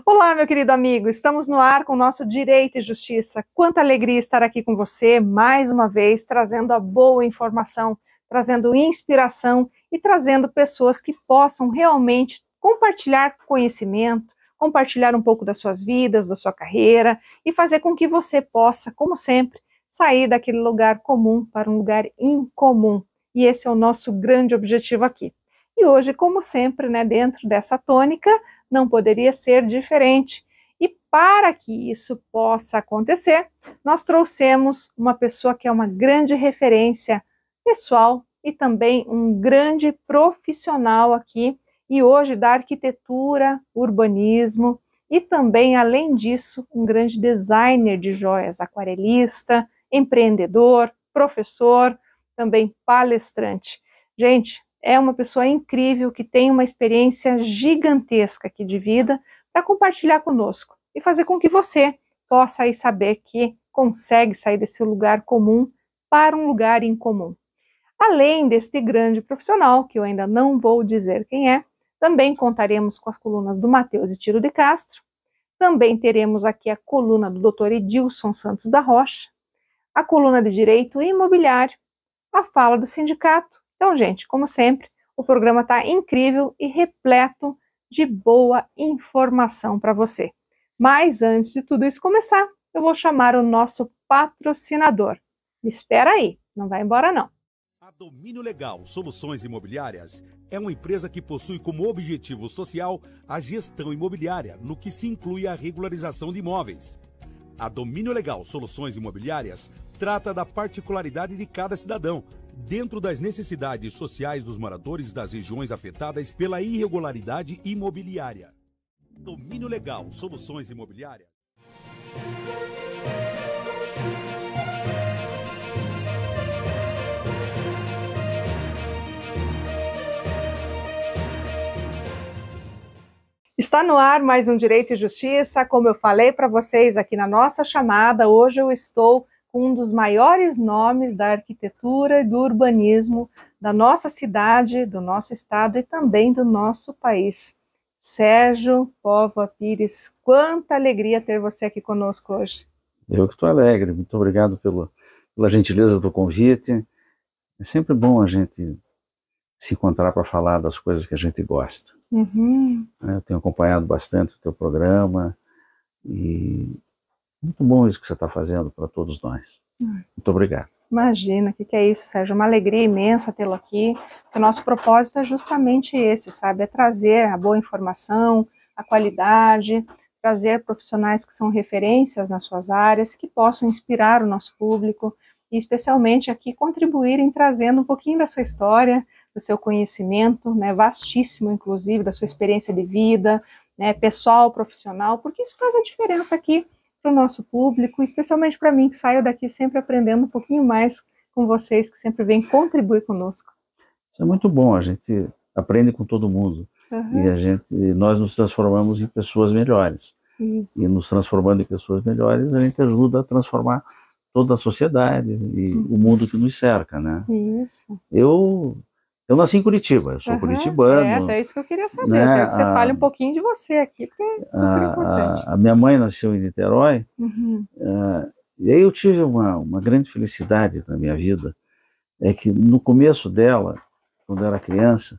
Olá, meu querido amigo, estamos no ar com o nosso Direito e Justiça. Quanta alegria estar aqui com você, mais uma vez, trazendo a boa informação, trazendo inspiração e trazendo pessoas que possam realmente compartilhar conhecimento, compartilhar um pouco das suas vidas, da sua carreira e fazer com que você possa, como sempre, sair daquele lugar comum para um lugar incomum. E esse é o nosso grande objetivo aqui. E hoje, como sempre, dentro dessa tônica, não poderia ser diferente. E para que isso possa acontecer, nós trouxemos uma pessoa que é uma grande referência pessoal e também um grande profissional aqui, e hoje da arquitetura, urbanismo e também, além disso, um grande designer de joias, aquarelista, empreendedor, professor, também palestrante. Gente, é uma pessoa incrível que tem uma experiência gigantesca aqui de vida para compartilhar conosco e fazer com que você possa aí saber que consegue sair desse lugar comum para um lugar incomum. Além deste grande profissional, que eu ainda não vou dizer quem é, também contaremos com as colunas do Matheus e Tiro de Castro, também teremos aqui a coluna do Dr. Edilson Santos da Rocha, a coluna de Direito Imobiliário, a fala do sindicato. Então, gente, como sempre, o programa está incrível e repleto de boa informação para você. Mas antes de tudo isso começar, eu vou chamar o nosso patrocinador. Me espera aí, não vai embora não. A Domínio Legal Soluções Imobiliárias é uma empresa que possui como objetivo social a gestão imobiliária, no que se inclui a regularização de imóveis. A Domínio Legal Soluções Imobiliárias trata da particularidade de cada cidadão, dentro das necessidades sociais dos moradores das regiões afetadas pela irregularidade imobiliária. Domínio Legal Soluções Imobiliárias. Está no ar mais um Direito e Justiça. Como eu falei para vocês aqui na nossa chamada, hoje eu estou com um dos maiores nomes da arquitetura e do urbanismo da nossa cidade, do nosso estado e também do nosso país. Sérgio Póvoa Pires, quanta alegria ter você aqui conosco hoje. Eu que estou alegre, muito obrigado pela gentileza do convite. É sempre bom a gente se encontrar para falar das coisas que a gente gosta. Eu tenho acompanhado bastante o teu programa e muito bom isso que você está fazendo para todos nós. Muito obrigado. Imagina, o que é isso, Sérgio? Uma alegria imensa tê-lo aqui. O nosso propósito é justamente esse, sabe? É trazer a boa informação, a qualidade, trazer profissionais que são referências nas suas áreas, que possam inspirar o nosso público e especialmente aqui contribuírem trazendo um pouquinho dessa história, do seu conhecimento, vastíssimo inclusive, da sua experiência de vida, pessoal, profissional, porque isso faz a diferença aqui para o nosso público, especialmente para mim, que saio daqui sempre aprendendo um pouquinho mais com vocês, que sempre vêm contribuir conosco. Isso é muito bom, a gente aprende com todo mundo, e nós nos transformamos em pessoas melhores. Isso. E nos transformando em pessoas melhores, a gente ajuda a transformar toda a sociedade e o mundo que nos cerca, né? Isso. Eu nasci em Curitiba, eu sou curitibano. É isso que eu queria saber, quero que você fale um pouquinho de você aqui, porque é super importante. A minha mãe nasceu em Niterói, e aí eu tive uma grande felicidade na minha vida, é que no começo dela, quando eu era criança,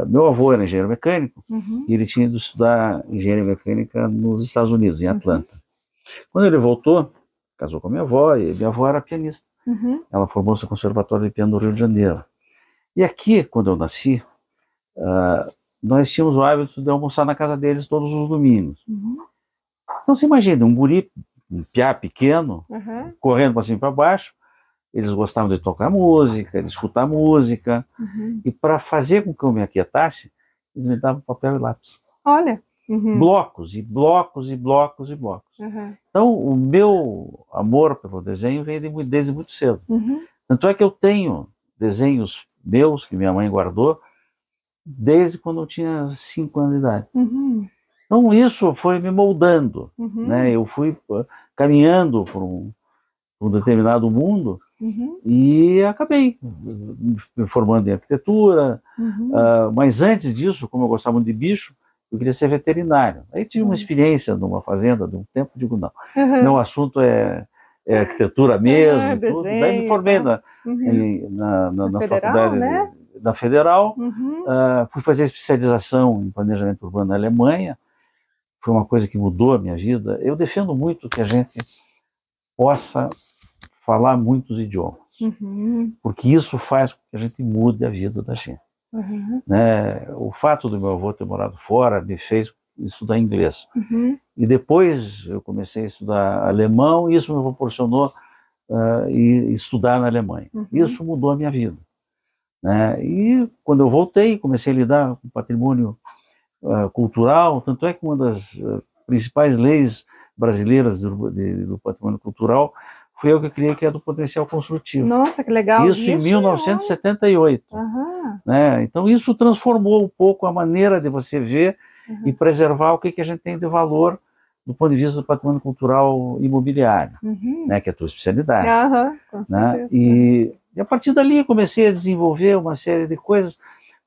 meu avô era engenheiro mecânico, e ele tinha ido estudar engenharia mecânica nos Estados Unidos, em Atlanta. Quando ele voltou, casou com a minha avó, e minha avó era pianista. Ela formou-se no Conservatório de Piano do Rio de Janeiro. E aqui, quando eu nasci, nós tínhamos o hábito de almoçar na casa deles todos os domingos. Então você imagina, um guri, um piá pequeno, correndo para cima e para baixo, eles gostavam de tocar música, de escutar música, e para fazer com que eu me aquietasse, eles me davam papel e lápis. Olha! Blocos, e blocos, e blocos, e blocos. Então o meu amor pelo desenho veio desde muito cedo. Tanto é que eu tenho desenhos meus, que minha mãe guardou, desde quando eu tinha 5 anos de idade. Então isso foi me moldando, eu fui caminhando por um determinado mundo, e acabei me formando em arquitetura, mas antes disso, como eu gostava muito de bicho, eu queria ser veterinário. Aí tive uma experiência numa fazenda de um tempo, digo, não, meu assunto é arquitetura mesmo, e tudo. Desenho, Daí me formei na Federal, faculdade, né? da Federal, fui fazer especialização em planejamento urbano na Alemanha, foi uma coisa que mudou a minha vida. Eu defendo muito que a gente possa falar muitos idiomas, porque isso faz com que a gente mude a vida da gente. Né? O fato do meu avô ter morado fora me fez estudar inglês. E depois eu comecei a estudar alemão e isso me proporcionou estudar na Alemanha. Isso mudou a minha vida. Né? E quando eu voltei, comecei a lidar com patrimônio cultural, tanto é que uma das principais leis brasileiras do patrimônio cultural foi eu que criei, que é do potencial construtivo. Nossa, que legal! Isso em 1978. Né? Então isso transformou um pouco a maneira de você ver e preservar o que a gente tem de valor do ponto de vista do patrimônio cultural imobiliário, né? Que é a tua especialidade. Né? E a partir dali eu comecei a desenvolver uma série de coisas,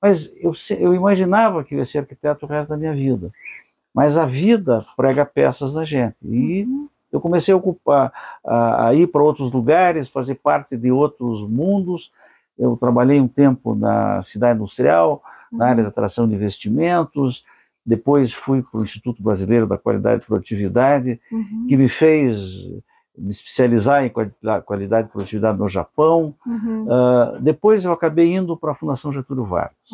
mas eu imaginava que eu ia ser arquiteto o resto da minha vida. Mas a vida prega peças da gente. E eu comecei a ir para outros lugares, fazer parte de outros mundos. Eu trabalhei um tempo na cidade industrial, na área da atração de investimentos. Depois fui para o Instituto Brasileiro da Qualidade e Produtividade, que me fez me especializar em qualidade e produtividade no Japão. Depois eu acabei indo para a Fundação Getúlio Vargas,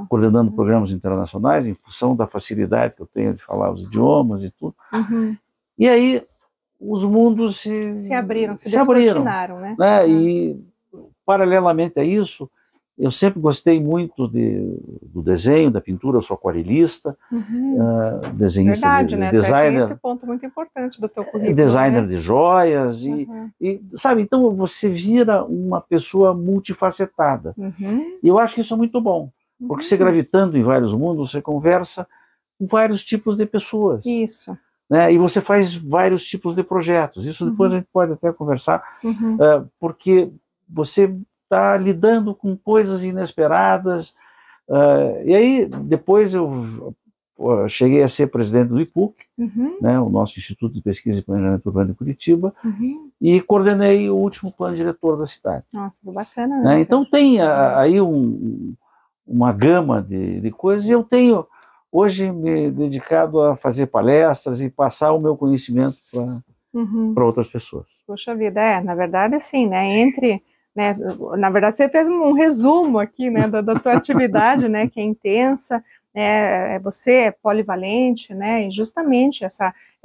coordenando programas internacionais, em função da facilidade que eu tenho de falar os idiomas e tudo. E aí os mundos se abriram, se descortinaram, né? E paralelamente a isso, eu sempre gostei muito do desenho, da pintura, eu sou aquarelista, desenhista, né? designer. Esse ponto muito importante do teu currículo. Designer, né? De joias, e sabe, então você vira uma pessoa multifacetada. E eu acho que isso é muito bom, porque você gravitando em vários mundos, você conversa com vários tipos de pessoas. Isso. Né? E você faz vários tipos de projetos. Isso depois a gente pode até conversar, porque você está lidando com coisas inesperadas. E aí, depois eu cheguei a ser presidente do IPUC, né, o nosso Instituto de Pesquisa e Planejamento Urbano de Curitiba, e coordenei o último plano diretor da cidade. Nossa, bacana. Né? Então tem aí uma gama de coisas, e eu tenho hoje me dedicado a fazer palestras e passar o meu conhecimento para outras pessoas. Poxa vida, na verdade, assim, né, né, na verdade, você fez um resumo aqui, né, da tua atividade, né, que é intensa, você é polivalente, né, e justamente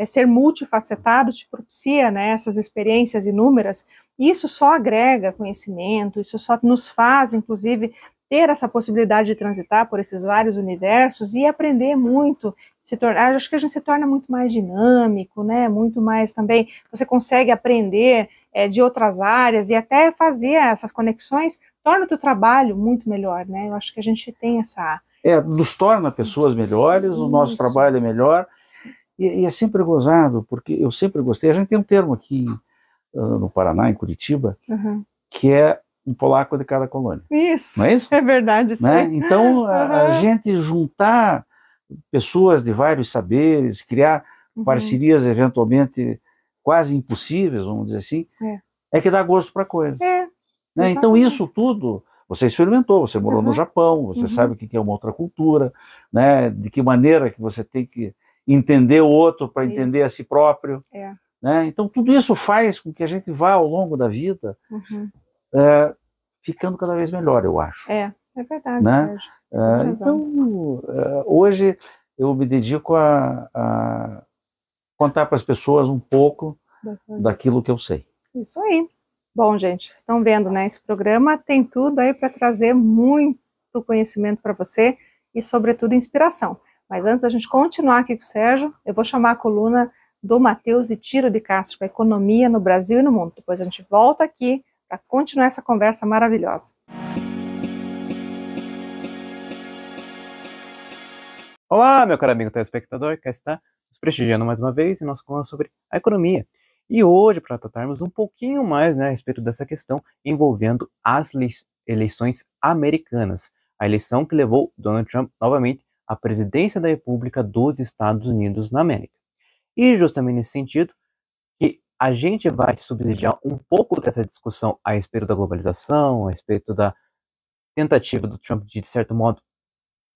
ser multifacetado te propicia, né, essas experiências inúmeras, e isso só agrega conhecimento, isso só nos faz, inclusive, ter essa possibilidade de transitar por esses vários universos e aprender muito, acho que a gente se torna muito mais dinâmico, né, muito mais também, você consegue aprender de outras áreas e até fazer essas conexões, torna o teu trabalho muito melhor, né, eu acho que a gente tem essa... nos torna pessoas melhores, o nosso trabalho é melhor, e é sempre gozado, porque eu sempre gostei, a gente tem um termo aqui no Paraná, em Curitiba, que é um polaco de cada colônia. Isso, não é isso? É verdade, sim. Né? Então, a gente juntar pessoas de vários saberes, criar parcerias eventualmente quase impossíveis, vamos dizer assim, é que dá gosto para a coisa. Né? Então, isso tudo, você experimentou, você morou no Japão, você sabe o que é uma outra cultura, né? De que maneira que você tem que entender o outro para entender a si próprio. Né? Então, tudo isso faz com que a gente vá ao longo da vida ficando cada vez melhor, eu acho. É verdade, né? Sérgio. Então, hoje eu me dedico a contar para as pessoas um pouco daquilo que eu sei. Isso aí. Bom, gente, vocês estão vendo, né? Esse programa tem tudo aí para trazer muito conhecimento para você e, sobretudo, inspiração. Mas antes da gente continuar aqui com o Sérgio, eu vou chamar a coluna do Matheus e Tiro de Castro, a economia no Brasil e no mundo. Depois a gente volta aqui para continuar essa conversa maravilhosa. Olá, meu caro amigo telespectador, cá está nos prestigiando mais uma vez em nosso coluna sobre a economia. E hoje, para tratarmos um pouquinho mais, né, a respeito dessa questão envolvendo as eleições americanas, a eleição que levou Donald Trump novamente a presidência da República dos Estados Unidos da América. E justamente nesse sentido, que a gente vai subsidiar um pouco dessa discussão a respeito da globalização, a respeito da tentativa do Trump de certo modo,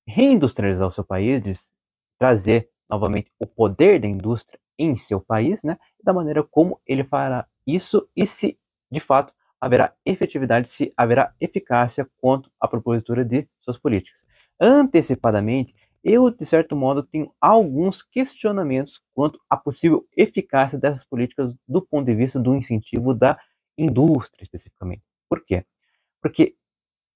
reindustrializar o seu país, de trazer novamente o poder da indústria em seu país, né? Da maneira como ele fará isso e se, de fato, haverá efetividade, se haverá eficácia quanto à propositura de suas políticas. Antecipadamente, eu, de certo modo, tenho alguns questionamentos quanto à possível eficácia dessas políticas do ponto de vista do incentivo da indústria, especificamente. Por quê? Porque,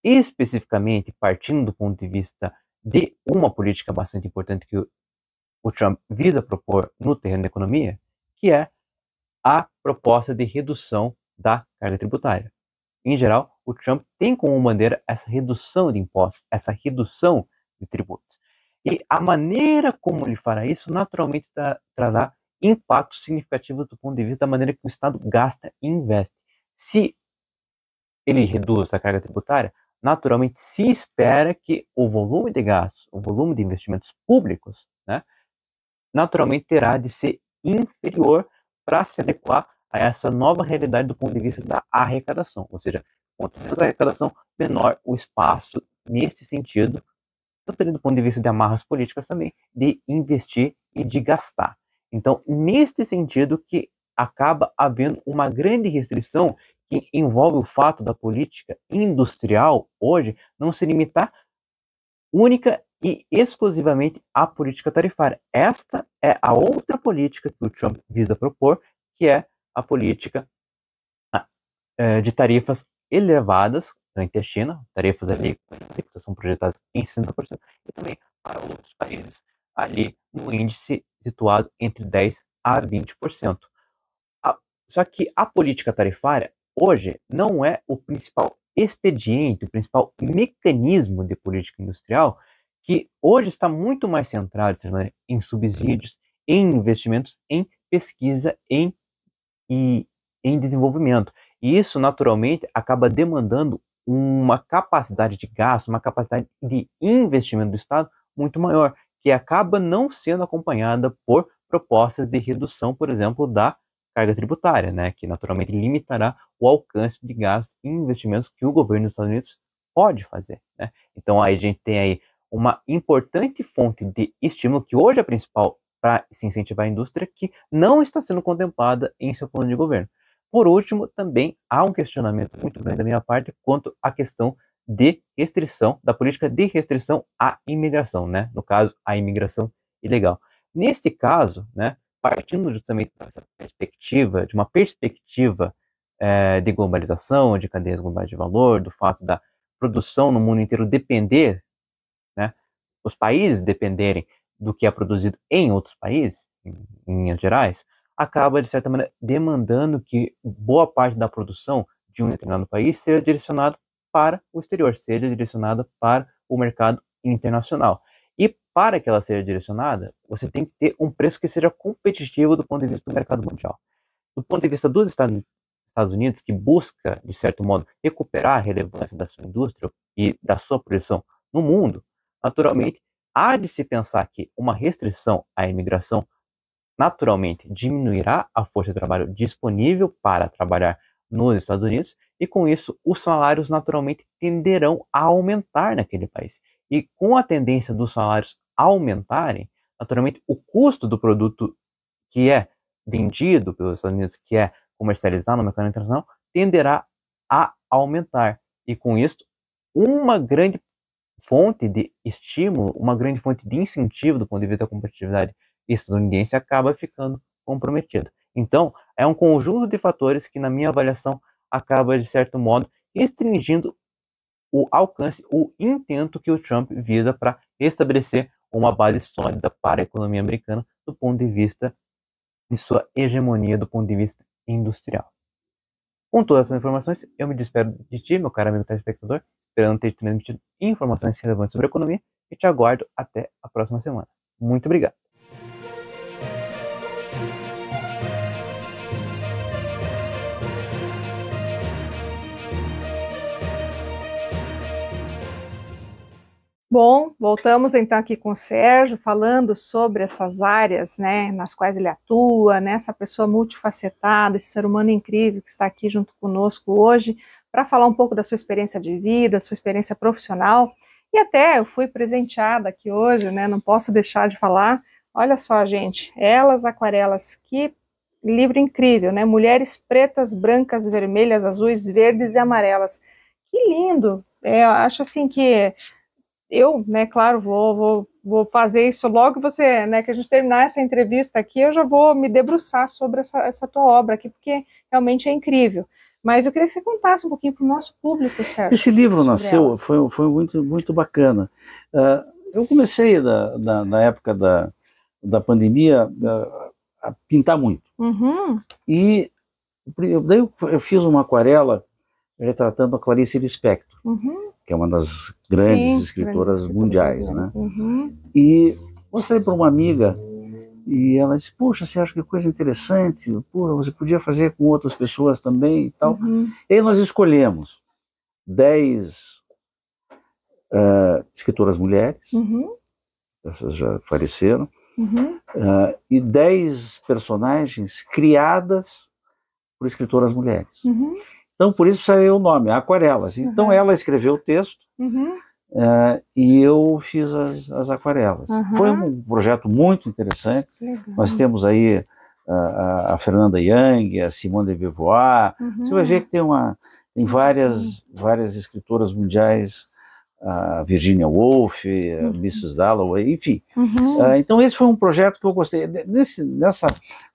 especificamente, partindo do ponto de vista de uma política bastante importante que o Trump visa propor no terreno da economia, que é a proposta de redução da carga tributária. Em geral, o Trump tem como bandeira essa redução de impostos, essa redução de tributos. E a maneira como ele fará isso, naturalmente, trará impactos significativos do ponto de vista da maneira que o Estado gasta e investe. Se ele reduz a carga tributária, naturalmente se espera que o volume de gastos, o volume de investimentos públicos, né, naturalmente terá de ser inferior para se adequar a essa nova realidade do ponto de vista da arrecadação. Ou seja, quanto menos arrecadação, menor o espaço nesse sentido, tanto do ponto de vista de amarras políticas também, de investir e de gastar. Então, neste sentido que acaba havendo uma grande restrição que envolve o fato da política industrial hoje não se limitar única e exclusivamente à política tarifária. Esta é a outra política que o Trump visa propor, que é a política de tarifas elevadas ante a China, tarifas ali que são projetadas em 60%, e também para outros países ali no índice situado entre 10% a 20%. Só que a política tarifária hoje não é o principal expediente, o principal mecanismo de política industrial, que hoje está muito mais centrado em subsídios, em investimentos, em pesquisa e em desenvolvimento. E isso, naturalmente, acaba demandando uma capacidade de gasto, uma capacidade de investimento do Estado muito maior, que acaba não sendo acompanhada por propostas de redução, por exemplo, da carga tributária, né, que naturalmente limitará o alcance de gastos e investimentos que o governo dos Estados Unidos pode fazer, né? Então aí a gente tem aí uma importante fonte de estímulo que hoje é a principal para se incentivar a indústria, que não está sendo contemplada em seu plano de governo. Por último, também há um questionamento muito grande da minha parte quanto à questão de restrição, da política de restrição à imigração, né? No caso, a imigração ilegal. Neste caso, né, partindo justamente dessa perspectiva, de uma perspectiva de globalização, de cadeias globais de valor, do fato da produção no mundo inteiro depender, né, os países dependerem do que é produzido em outros países, em linhas gerais, acaba, de certa maneira, demandando que boa parte da produção de um determinado país seja direcionada para o exterior, seja direcionada para o mercado internacional. E para que ela seja direcionada, você tem que ter um preço que seja competitivo do ponto de vista do mercado mundial. Do ponto de vista dos Estados Unidos, que busca, de certo modo, recuperar a relevância da sua indústria e da sua produção no mundo, naturalmente, há de se pensar que uma restrição à imigração naturalmente diminuirá a força de trabalho disponível para trabalhar nos Estados Unidos e, com isso, os salários naturalmente tenderão a aumentar naquele país. E com a tendência dos salários aumentarem, naturalmente, o custo do produto que é vendido pelos Estados Unidos, que é comercializado no mercado internacional, tenderá a aumentar. E, com isso, uma grande fonte de estímulo, uma grande fonte de incentivo do ponto de vista da competitividade estadunidense acaba ficando comprometido. Então, é um conjunto de fatores que, na minha avaliação, acaba, de certo modo, restringindo o alcance, o intento que o Trump visa para estabelecer uma base sólida para a economia americana do ponto de vista de sua hegemonia, do ponto de vista industrial. Com todas essas informações, eu me despeço de ti, meu caro amigo telespectador, esperando ter te transmitido informações relevantes sobre a economia e te aguardo até a próxima semana. Muito obrigado. Bom, Bom, voltamos então aqui com o Sérgio, falando sobre essas áreas, né, nas quais ele atua, né, essa pessoa multifacetada, esse ser humano incrível que está aqui junto conosco hoje, para falar um pouco da sua experiência de vida, sua experiência profissional. E até eu fui presenteada aqui hoje, né, não posso deixar de falar. Olha só, gente, Elas Aquarelas, que livro incrível, né? Mulheres pretas, brancas, vermelhas, azuis, verdes e amarelas. Que lindo! Eu acho assim que eu, né, claro, vou fazer isso logo que você, né, que a gente terminar essa entrevista aqui, eu já vou me debruçar sobre essa tua obra aqui, porque realmente é incrível. Mas eu queria que você contasse um pouquinho para o nosso público, Sérgio. Esse livro nasceu, foi muito bacana. Eu comecei na época da pandemia a pintar muito. Uhum. E daí eu fiz uma aquarela retratando a Clarice Lispector, que é uma das grandes escritoras mundiais, né? E mostrei para uma amiga e ela disse, puxa, você acha que coisa interessante? Pô, você podia fazer com outras pessoas também e tal. E aí nós escolhemos 10 escritoras mulheres, essas já faleceram, e 10 personagens criadas por escritoras mulheres. Então, por isso saiu o nome, Aquarelas. Então, ela escreveu o texto e eu fiz as aquarelas. Foi um projeto muito interessante. Nós temos aí a Fernanda Young, a Simone de Beauvoir. Você vai ver que tem várias escritoras mundiais, a Virginia Woolf, a Mrs. Dalloway, enfim. Então, esse foi um projeto que eu gostei. Nessa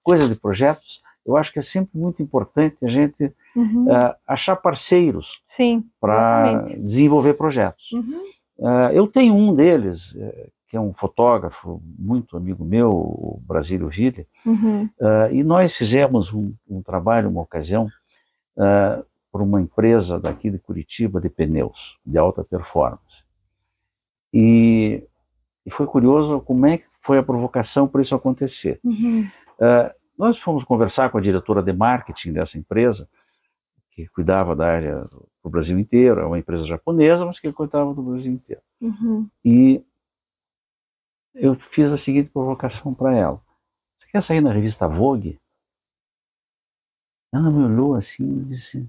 coisa de projetos, eu acho que é sempre muito importante a gente achar parceiros para desenvolver projetos. Eu tenho um deles, que é um fotógrafo muito amigo meu, o Brasílio Ville, e nós fizemos um trabalho, uma ocasião, por uma empresa daqui de Curitiba de pneus, de alta performance. E foi curioso como é que foi a provocação para isso acontecer. Nós fomos conversar com a diretora de marketing dessa empresa, que cuidava da área do Brasil inteiro, é uma empresa japonesa, mas que cuidava do Brasil inteiro. E eu fiz a seguinte provocação para ela. Você quer sair na revista Vogue? Ela me olhou assim e disse,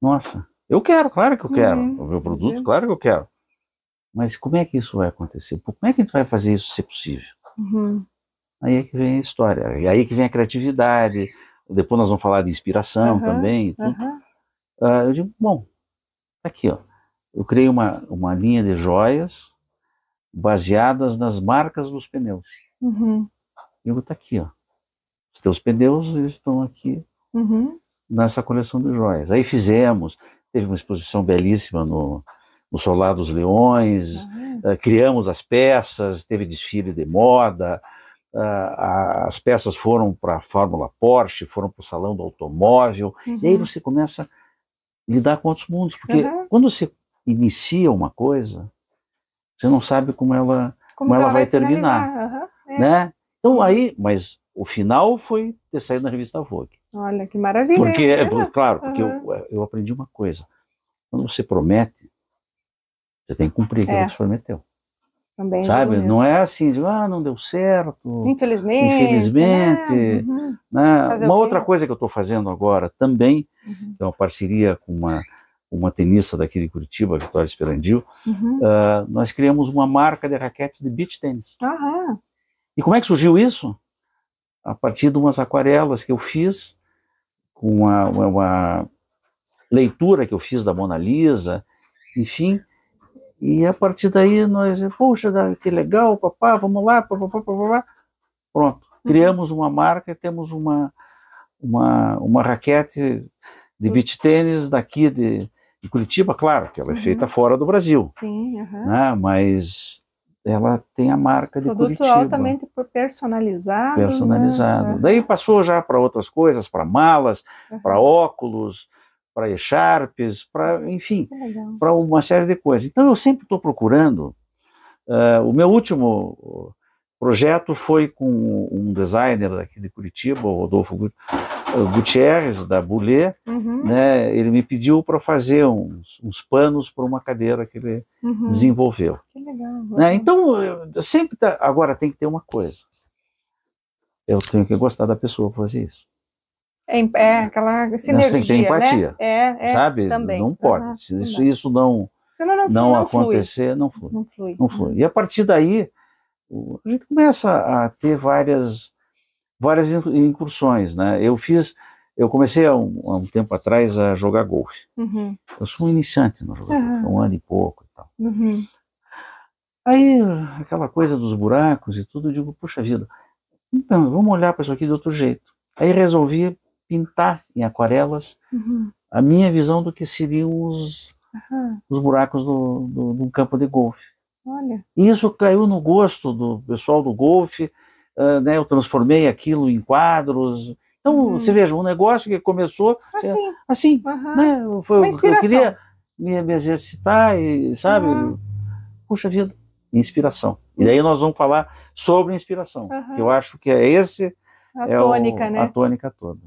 nossa, eu quero, claro que eu quero. O meu produto, claro que eu quero. Mas como é que isso vai acontecer? Como é que a gente vai fazer isso ser possível? Aí é que vem a história, e aí que vem a criatividade, depois nós vamos falar de inspiração também. E tudo. Eu digo, bom, tá aqui, ó, eu criei uma linha de joias baseadas nas marcas dos pneus. Eu digo, tá aqui, ó, os teus pneus eles estão aqui nessa coleção de joias. Aí teve uma exposição belíssima no Solar dos Leões, criamos as peças, teve desfile de moda, as peças foram para a Fórmula Porsche, foram para o Salão do Automóvel, e aí você começa a lidar com outros mundos, porque quando você inicia uma coisa, você não sabe como ela vai terminar, né? Então mas o final foi ter saído na revista Vogue. Olha, que maravilha. Porque, claro, porque eu aprendi uma coisa, quando você promete, você tem que cumprir aquilo que você prometeu. Também sabe? Não é assim, não deu certo. Infelizmente. Né? Uma outra coisa que eu estou fazendo agora também, é uma parceria com uma tenista daqui de Curitiba, Vitória Esperandil, nós criamos uma marca de raquetes de beach tênis. E como é que surgiu isso? A partir de umas aquarelas que eu fiz, com uma leitura que eu fiz da Mona Lisa, enfim. E a partir daí nós, poxa, que legal, papá, vamos lá, papá. Pronto, criamos uma marca e temos uma raquete de beach tênis daqui de Curitiba, claro, que ela é feita fora do Brasil. Sim, né, mas ela tem a marca de Produto Curitiba. altamente personalizado. Personalizado. Né? Daí passou já para outras coisas, para malas, para óculos, para echarpes, enfim, para uma série de coisas. Então eu sempre estou procurando. O meu último projeto foi com um designer daqui de Curitiba, o Rodolfo Guto, Gutierrez, da Boulé, né, ele me pediu para fazer uns panos para uma cadeira que ele desenvolveu. Que legal. Né? Então, eu sempre agora tem que ter uma coisa. Eu tenho que gostar da pessoa para fazer isso. Aquela sinergia, tem que ter empatia, né? sabe? Também. Não pode. Se isso não acontecer, não flui. Não flui. E a partir daí, a gente começa a ter várias incursões, né? Eu comecei há um tempo atrás a jogar golfe. Eu sou um iniciante no jogo golfe, 1 ano e pouco e tal. Aí, aquela coisa dos buracos e tudo, eu digo, puxa vida, vamos olhar para isso aqui de outro jeito. Aí resolvi pintar em aquarelas a minha visão do que seriam os buracos do campo de golfe. Olha. E isso caiu no gosto do pessoal do golfe, né, eu transformei aquilo em quadros. Então, você veja, um negócio que começou assim, né, eu queria me exercitar e, sabe, puxa vida, inspiração. E daí nós vamos falar sobre inspiração, que eu acho que a tônica toda.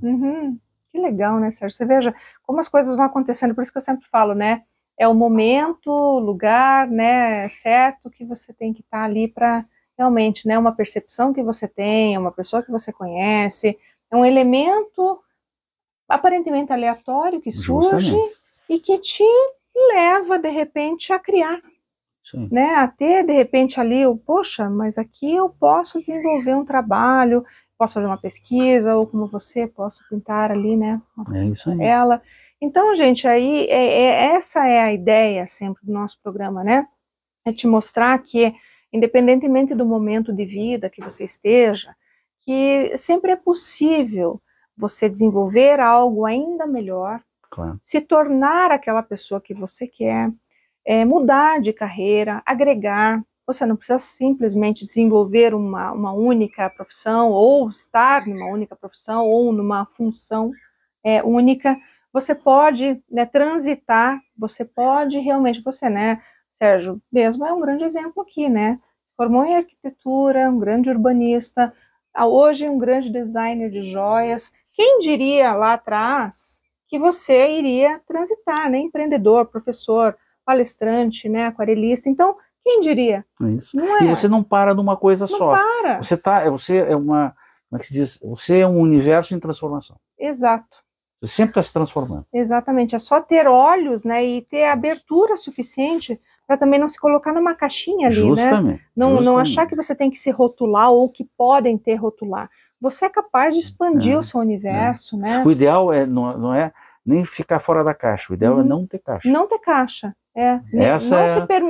Que legal, né, Sérgio? Você veja como as coisas vão acontecendo, por isso que eu sempre falo, né, é o momento, o lugar, né, certo que você tem que estar ali para realmente, né, uma percepção que você tem, uma pessoa que você conhece, é um elemento aparentemente aleatório que surge e que te leva, de repente, a criar. Né, a ter, de repente, ali, poxa, mas aqui eu posso desenvolver um trabalho, posso fazer uma pesquisa, ou como você, posso pintar ali, né, isso aí. ela. Então, gente, aí, essa é a ideia sempre do nosso programa, né, é te mostrar que, independentemente do momento de vida que você esteja, que sempre é possível você desenvolver algo ainda melhor, se tornar aquela pessoa que você quer, mudar de carreira, agregar. Você não precisa simplesmente desenvolver uma única profissão, ou estar numa única profissão, ou numa função única. Você pode, né, transitar, você pode realmente, né, Sérgio, mesmo é um grande exemplo aqui, né, se formou em arquitetura, um grande urbanista, hoje um grande designer de joias. Quem diria lá atrás que você iria transitar, né, empreendedor, professor, palestrante, né, aquarelista. Então, quem diria? Isso. E você não para numa coisa só. Para. Você é uma, como é que se diz? Você é um universo em transformação. Exato. Você sempre está se transformando. Exatamente. É só ter olhos, né, e ter abertura suficiente para também não se colocar numa caixinha ali, justamente, né? Não achar que você tem que se rotular ou que podem ter rotular. Você é capaz de expandir o seu universo, né? O ideal não é nem ficar fora da caixa. O ideal é não ter caixa. Não ter caixa.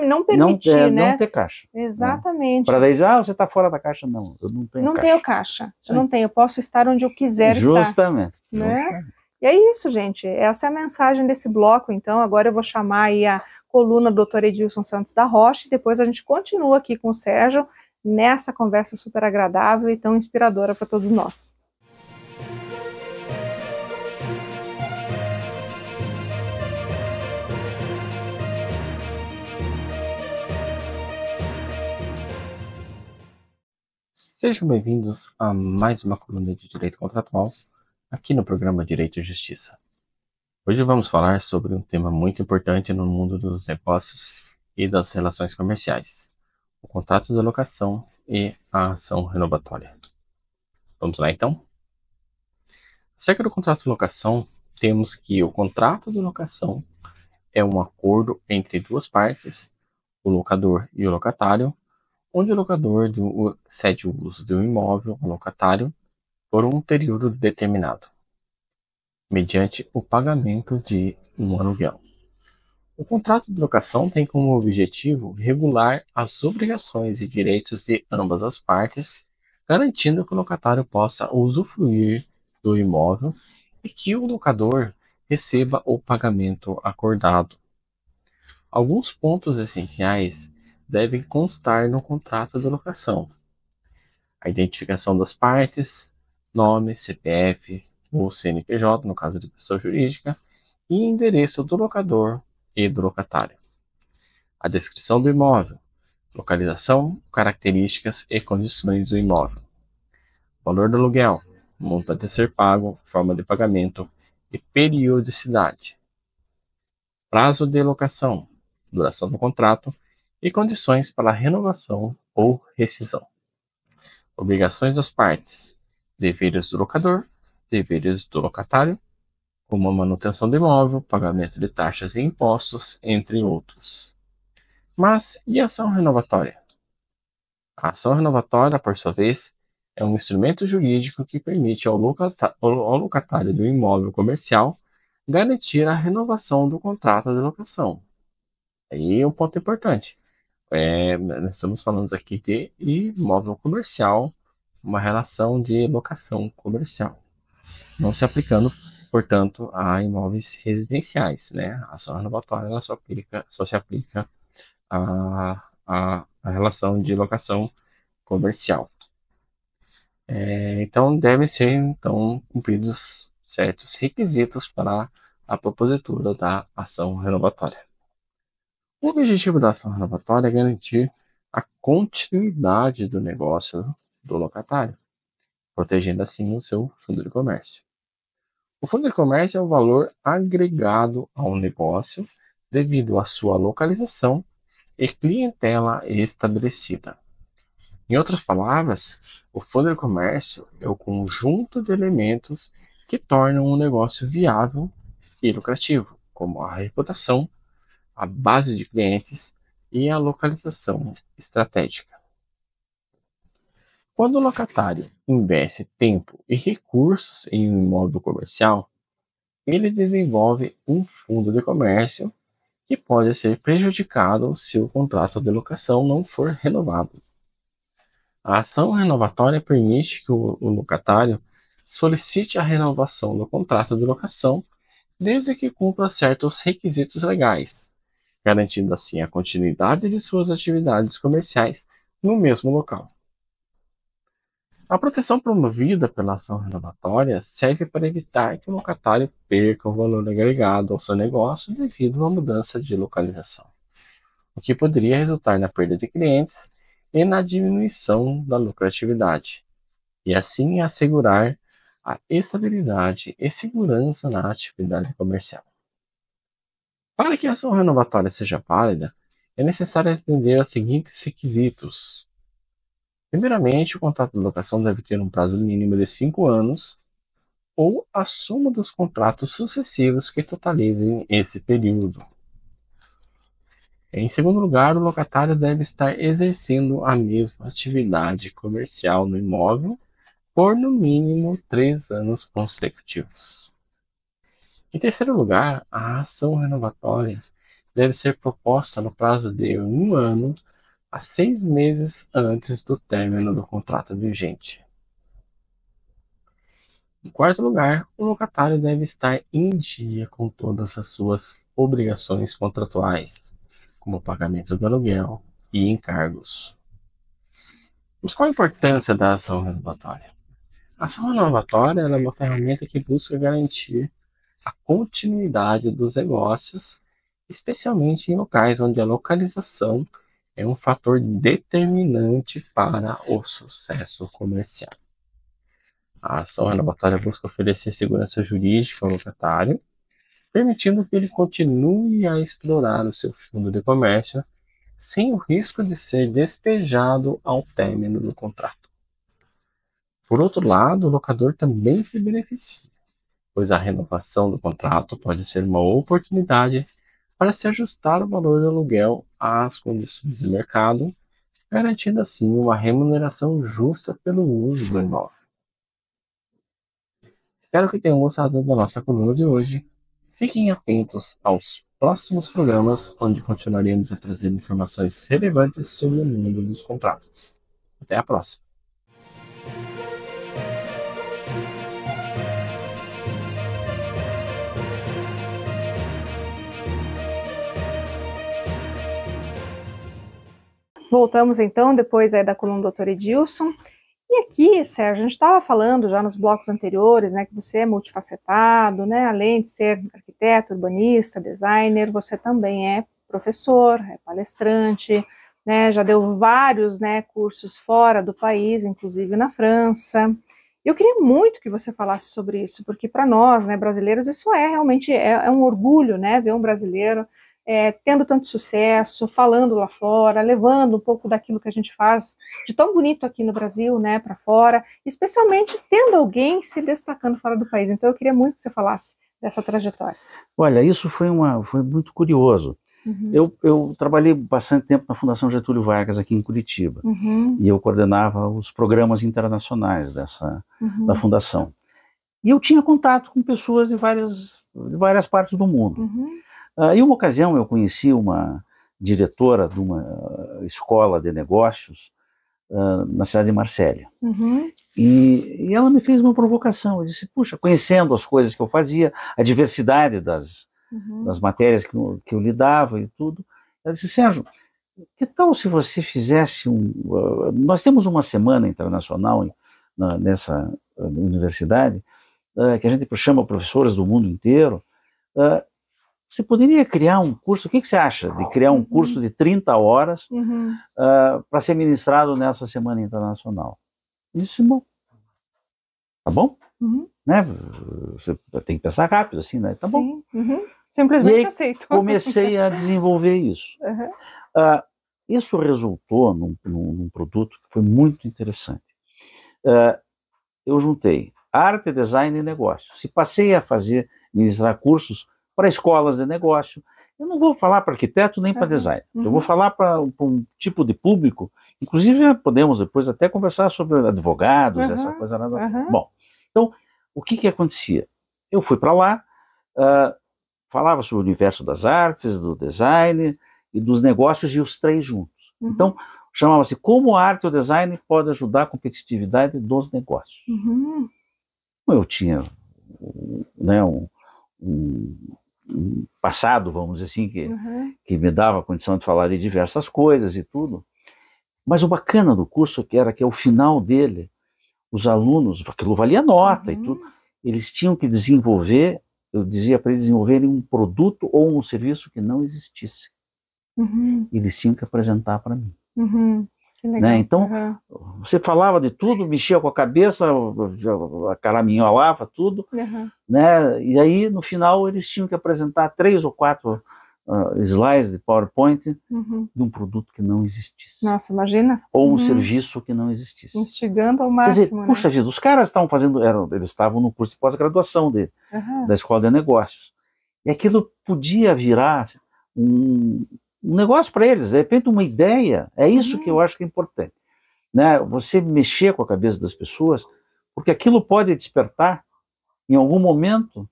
Não permitir, né? Não ter caixa. Exatamente. Para daí dizer, você está fora da caixa. Não, eu não tenho caixa. Não tenho caixa. Eu não tenho. Eu posso estar onde eu quiser estar. Justamente. Né? E é isso, gente. Essa é a mensagem desse bloco. Então, agora eu vou chamar aí a coluna do Dr. Edilson Santos da Rocha e depois a gente continua aqui com o Sérgio nessa conversa super agradável e tão inspiradora para todos nós. Sejam bem-vindos a mais uma coluna de Direito Contratual aqui no programa Direito e Justiça. Hoje vamos falar sobre um tema muito importante no mundo dos negócios e das relações comerciais: o contrato de locação e a ação renovatória. Vamos lá então? Acerca do contrato de locação, temos que o contrato de locação é um acordo entre duas partes, o locador e o locatário, onde o locador cede o uso de um imóvel ao locatário por um período determinado, mediante o pagamento de um aluguel. O contrato de locação tem como objetivo regular as obrigações e direitos de ambas as partes, garantindo que o locatário possa usufruir do imóvel e que o locador receba o pagamento acordado. Alguns pontos essenciais devem constar no contrato de locação: a identificação das partes, nome, CPF ou CNPJ, no caso de pessoa jurídica, e endereço do locador e do locatário. A descrição do imóvel, localização, características e condições do imóvel. Valor do aluguel, montante a ser pago, forma de pagamento e periodicidade. Prazo de locação, duração do contrato e condições para renovação ou rescisão. Obrigações das partes, deveres do locador, deveres do locatário, como a manutenção do imóvel, pagamento de taxas e impostos, entre outros. Mas e a ação renovatória? A ação renovatória, por sua vez, é um instrumento jurídico que permite ao locatário do imóvel comercial garantir a renovação do contrato de locação. Aí é um ponto importante. Nós estamos falando aqui de imóvel comercial, uma relação de locação comercial, não se aplicando, portanto, a imóveis residenciais, né? A ação renovatória ela só se aplica a relação de locação comercial. Então, devem ser cumpridos certos requisitos para a propositura da ação renovatória. O objetivo da ação renovatória é garantir a continuidade do negócio do locatário, protegendo assim o seu fundo de comércio. O fundo de comércio é o valor agregado ao negócio devido à sua localização e clientela estabelecida. Em outras palavras, o fundo de comércio é o conjunto de elementos que tornam um negócio viável e lucrativo, como a reputação, a base de clientes e a localização estratégica. Quando o locatário investe tempo e recursos em um imóvel comercial, ele desenvolve um fundo de comércio que pode ser prejudicado se o contrato de locação não for renovado. A ação renovatória permite que o locatário solicite a renovação do contrato de locação desde que cumpra certos requisitos legais, garantindo assim a continuidade de suas atividades comerciais no mesmo local. A proteção promovida pela ação renovatória serve para evitar que o locatário perca o valor agregado ao seu negócio devido à mudança de localização, o que poderia resultar na perda de clientes e na diminuição da lucratividade, e assim assegurar a estabilidade e segurança na atividade comercial. Para que a ação renovatória seja válida, é necessário atender aos seguintes requisitos. Primeiramente, o contrato de locação deve ter um prazo mínimo de 5 anos ou a soma dos contratos sucessivos que totalizem esse período. Em segundo lugar, o locatário deve estar exercendo a mesma atividade comercial no imóvel por no mínimo 3 anos consecutivos. Em terceiro lugar, a ação renovatória deve ser proposta no prazo de 1 ano a 6 meses antes do término do contrato vigente. Em quarto lugar, o locatário deve estar em dia com todas as suas obrigações contratuais, como o pagamento do aluguel e encargos. Mas qual a importância da ação renovatória? A ação renovatória é uma ferramenta que busca garantir a continuidade dos negócios, especialmente em locais onde a localização é um fator determinante para o sucesso comercial. A ação renovatória busca oferecer segurança jurídica ao locatário, permitindo que ele continue a explorar o seu fundo de comércio sem o risco de ser despejado ao término do contrato. Por outro lado, o locador também se beneficia, pois a renovação do contrato pode ser uma oportunidade para se ajustar o valor do aluguel às condições de mercado, garantindo assim uma remuneração justa pelo uso do imóvel. Espero que tenham gostado da nossa coluna de hoje. Fiquem atentos aos próximos programas, onde continuaremos a trazer informações relevantes sobre o mundo dos contratos. Até a próxima! Voltamos então, depois aí da coluna do Dr. Edilson. E aqui, Sérgio, a gente estava falando já nos blocos anteriores, né, que você é multifacetado, né, além de ser arquiteto, urbanista, designer, você também é professor, é palestrante, né, já deu vários, né, cursos fora do país, inclusive na França, Eu queria muito que você falasse sobre isso, porque para nós, né, brasileiros, isso realmente um orgulho, né, ver um brasileiro tendo tanto sucesso, falando lá fora, levando um pouco daquilo que a gente faz de tão bonito aqui no Brasil, né, para fora, especialmente tendo alguém se destacando fora do país. Então eu queria muito que você falasse dessa trajetória. Olha, isso foi muito curioso. Uhum. Eu trabalhei bastante tempo na Fundação Getúlio Vargas aqui em Curitiba, e eu coordenava os programas internacionais da fundação. E eu tinha contato com pessoas de várias partes do mundo. Em uma ocasião eu conheci uma diretora de uma escola de negócios na cidade de Marsella. E ela me fez uma provocação. Eu disse, puxa, conhecendo as coisas que eu fazia, a diversidade das matérias que eu lidava e tudo, ela disse, Sérgio, que tal se você fizesse nós temos uma semana internacional nessa universidade, que a gente chama professores do mundo inteiro. Você poderia criar um curso, o que você acha de criar um curso de 30 horas para ser ministrado nessa Semana Internacional? Eu disse, bom, tá bom? Né? Você tem que pensar rápido, assim, né? Tá bom. Simplesmente e aí, aceito. Comecei a desenvolver isso. Isso resultou num produto que foi muito interessante. Eu juntei arte, design e negócio. Se passei a ministrar cursos para escolas de negócio. Eu não vou falar para arquiteto nem para design. Eu vou falar para um tipo de público. Inclusive, podemos depois até conversar sobre advogados, essa coisa nada. Bom, então, o que acontecia? Eu fui para lá, falava sobre o universo das artes, do design e dos negócios, e os três juntos. Então, chamava-se Como a Arte e o Design pode ajudar a competitividade dos negócios. Eu tinha, né, um passado, vamos dizer assim, que me dava a condição de falar de diversas coisas e tudo. Mas o bacana do curso era que ao final dele, os alunos, aquilo valia nota e tudo, eles tinham que desenvolver, eu dizia para eles desenvolverem um produto ou um serviço que não existisse. Eles tinham que apresentar para mim. Que legal. Né? Então, você falava de tudo, mexia com a cabeça, caraminholava tudo, né? E aí, no final, eles tinham que apresentar 3 ou 4 slides de PowerPoint de um produto que não existisse. Nossa, imagina. Ou um serviço que não existisse. Instigando ao máximo. Quer dizer, puxa vida, os caras estavam fazendo, eles estavam no curso de pós-graduação da Escola de Negócios. E aquilo podia virar um negócio para eles, de repente uma ideia. É isso que eu acho que é importante, né? Você mexer com a cabeça das pessoas, porque aquilo pode despertar em algum momento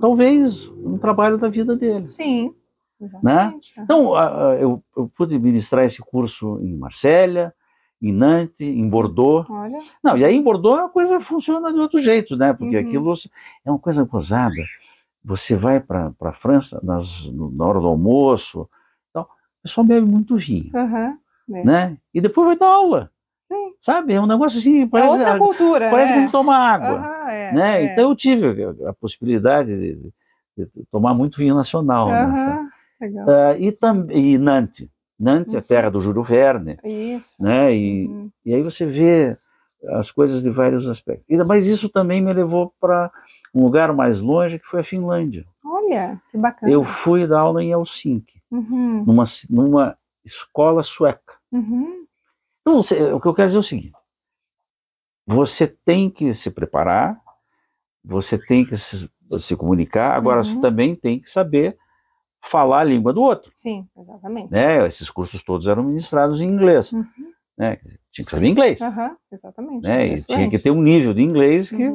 talvez um trabalho da vida deles. Sim, exatamente. Né? Então eu pude ministrar esse curso em Marsella, em Nantes, em Bordeaux. Olha. Não, e aí em Bordeaux a coisa funciona de outro jeito, né? Porque aquilo é uma coisa gozada. Você vai para a França na hora do almoço, então, o pessoal bebe muito vinho, né? E depois vai dar aula. Sim. Sabe? É um negócio assim, parece, outra cultura, parece né? que a gente toma água. Né? Então eu tive a possibilidade de tomar muito vinho nacional. Legal. E Nantes. Nantes é a terra do Júlio Verne. Isso. Né? E aí você vê as coisas de vários aspectos. Mas isso também me levou para um lugar mais longe, que foi a Finlândia. Olha, que bacana. Eu fui dar aula em Helsinki, numa escola sueca. Então, o que eu quero dizer é o seguinte, você tem que se preparar, você tem que se comunicar, agora você também tem que saber falar a língua do outro. Sim, exatamente. Né? Esses cursos todos eram ministrados em inglês. Né? Tinha que saber inglês. Exatamente. Né? E tinha que ter um nível de inglês que,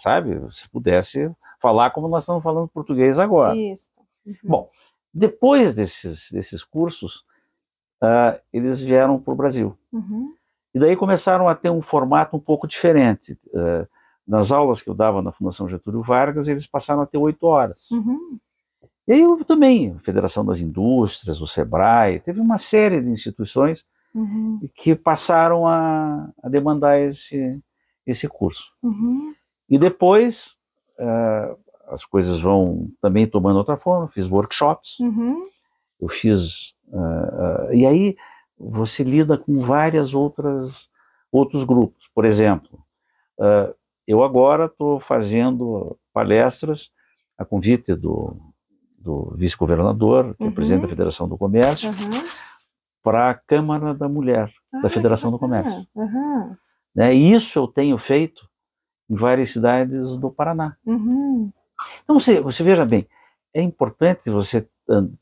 sabe, você pudesse falar como nós estamos falando português agora. Isso. Bom, depois desses cursos, eles vieram para o Brasil. E daí começaram a ter um formato um pouco diferente. Nas aulas que eu dava na Fundação Getúlio Vargas, eles passaram a ter 8 horas. E aí eu também, a Federação das Indústrias, o SEBRAE, teve uma série de instituições que passaram a demandar esse curso. E depois as coisas vão também tomando outra forma, fiz workshops, eu fiz... e aí você lida com várias outras outros grupos. Por exemplo, eu agora estou fazendo palestras a convite do vice-governador, que é presidente da Federação do Comércio, para a Câmara da Mulher da Federação do Comércio. Né? E isso eu tenho feito em várias cidades do Paraná. Então você veja bem, é importante você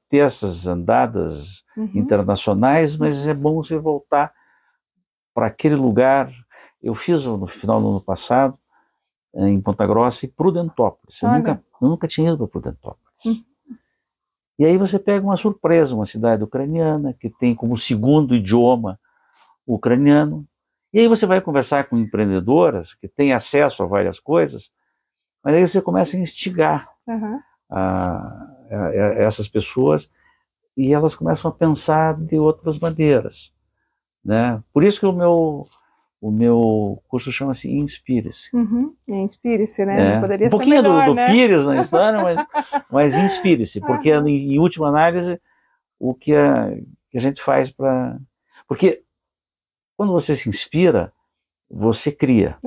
ter essas andadas internacionais, mas é bom você voltar para aquele lugar. Eu fiz no final do ano passado, em Ponta Grossa e Prudentópolis. Eu nunca tinha ido para Prudentópolis. E aí você pega uma surpresa, uma cidade ucraniana, que tem como segundo idioma o ucraniano, e aí você vai conversar com empreendedoras que têm acesso a várias coisas, mas aí você começa a instigar essas pessoas, e elas começam a pensar de outras maneiras, né? Por isso que o meu curso chama-se Inspire-se. Inspire-se, né? É. Poderia um pouquinho ser melhor, do né? Pires na história, mas inspire-se, porque em última análise, o que a gente faz para... Porque quando você se inspira, você cria.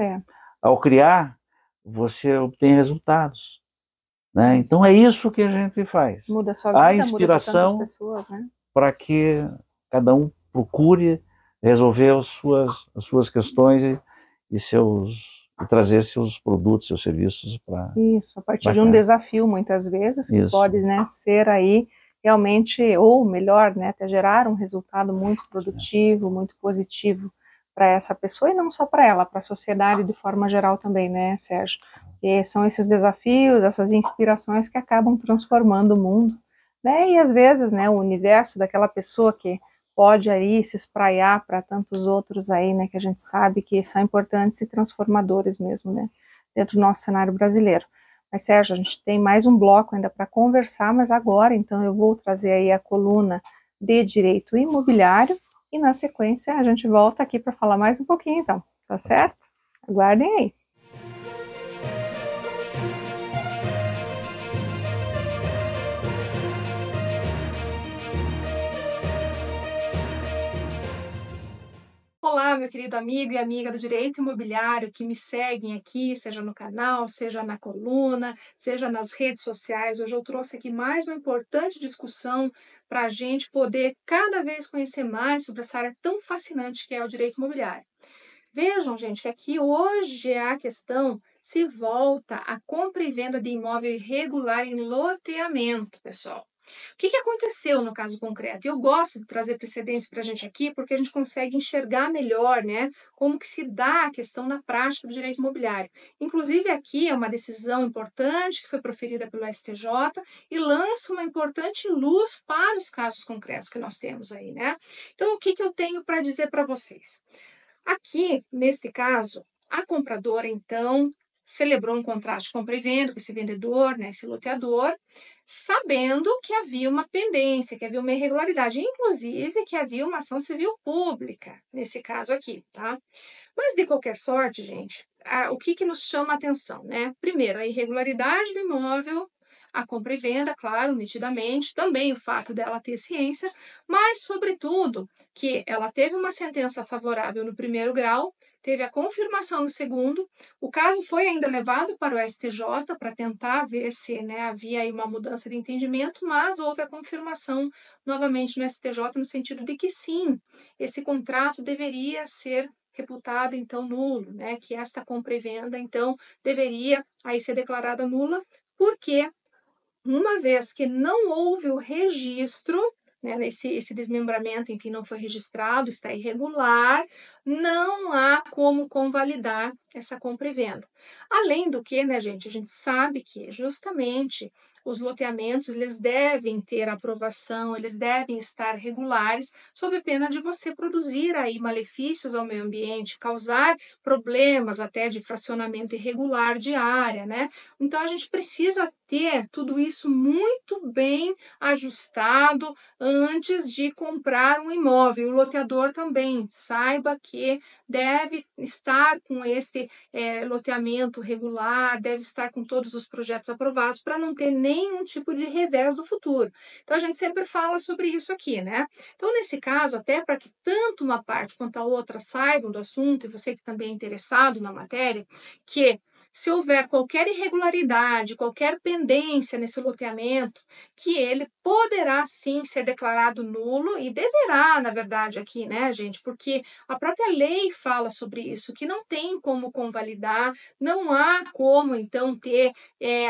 Ao criar, você obtém resultados. Né? Então é isso que a gente faz. Muda a sua vida, a inspiração muda de tantas pessoas, né? Para que cada um procure resolver as suas questões e trazer seus produtos, seus serviços para... Isso, a partir de um desafio, muitas vezes, que pode, né, ser aí realmente, ou melhor, né, até gerar um resultado muito produtivo, muito positivo para essa pessoa, e não só para ela, para a sociedade de forma geral também, né, Sérgio? E são esses desafios, essas inspirações que acabam transformando o mundo, né, e às vezes, né, o universo daquela pessoa que pode aí se espraiar para tantos outros aí, né, que a gente sabe que são importantes e transformadores mesmo, né, dentro do nosso cenário brasileiro. Mas, Sérgio, a gente tem mais um bloco ainda para conversar, mas agora, então, eu vou trazer aí a coluna de Direito Imobiliário, e na sequência a gente volta aqui para falar mais um pouquinho, então, tá certo? Aguardem aí. Olá, meu querido amigo e amiga do Direito Imobiliário que me seguem aqui, seja no canal, seja na coluna, seja nas redes sociais. Hoje eu trouxe aqui mais uma importante discussão para a gente poder cada vez conhecer mais sobre essa área tão fascinante que é o direito imobiliário. Vejam, gente, que aqui hoje a questão se volta à compra e venda de imóvel irregular em loteamento, pessoal. O que aconteceu no caso concreto? Eu gosto de trazer precedentes para a gente aqui porque a gente consegue enxergar melhor, né, como que se dá a questão na prática do direito imobiliário. Inclusive aqui é uma decisão importante que foi proferida pelo STJ e lança uma importante luz para os casos concretos que nós temos aí, né? Então, o que eu tenho para dizer para vocês? Aqui, neste caso, a compradora, então, celebrou um contrato de compra e venda com esse vendedor, né, esse loteador, sabendo que havia uma pendência, que havia uma irregularidade, inclusive que havia uma ação civil pública, nesse caso aqui, tá? Mas, de qualquer sorte, gente, o que nos chama a atenção, né? Primeiro, a irregularidade do imóvel, a compra e venda, claro, nitidamente, também o fato dela ter ciência, mas, sobretudo, que ela teve uma sentença favorável no primeiro grau, teve a confirmação no segundo, o caso foi ainda levado para o STJ para tentar ver se, né, havia aí uma mudança de entendimento, mas houve a confirmação novamente no STJ no sentido de que sim, esse contrato deveria ser reputado então nulo, né, que esta compra e venda então deveria aí ser declarada nula, porque uma vez que não houve o registro, né, esse desmembramento, enfim, não foi registrado, está irregular, não há como convalidar essa compra e venda. Além do que, né, gente, a gente sabe que justamente os loteamentos, eles devem ter aprovação, eles devem estar regulares, sob pena de você produzir aí malefícios ao meio ambiente, causar problemas até de fracionamento irregular de área, né? Então, a gente precisa ter tudo isso muito bem ajustado antes de comprar um imóvel. O loteador também saiba que deve estar com este loteamento regular, deve estar com todos os projetos aprovados para não ter nenhum tipo de revés do futuro. Então, a gente sempre fala sobre isso aqui, né? Então, nesse caso, até para que tanto uma parte quanto a outra saibam do assunto, e você que também é interessado na matéria, que se houver qualquer irregularidade, qualquer pendência nesse loteamento, que ele poderá sim ser declarado nulo e deverá, na verdade, aqui, né, gente? Porque a própria lei fala sobre isso, que não tem como convalidar, não há como, então, ter